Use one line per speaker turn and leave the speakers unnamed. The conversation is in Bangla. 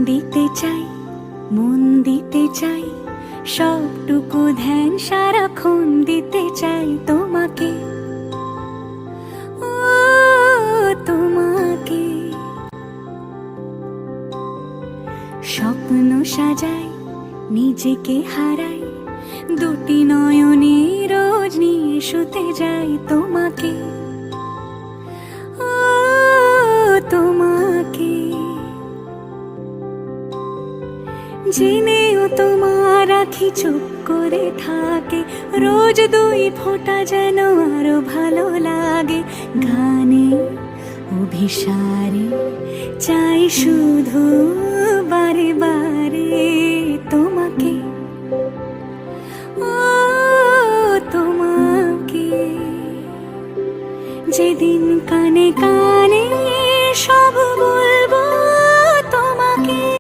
দিতে চাই, মন দিতে চাই, সবটুকু ধ্যান সারাক্ষণ দিতে চাই তোমাকে, ও তোমাকে। স্বপ্ন সাজাই, নিজেকে হারাই, দুটি নয়নে রোজ নিয়ে শুতে যাই তোমাকে, ও তোমাকে। জেনেও তোমার আখি চুপ করে থাকে, রোজ দুই ফোঁটা যেন আরো ভালো লাগে। গানে অভিসারে চাই শুধু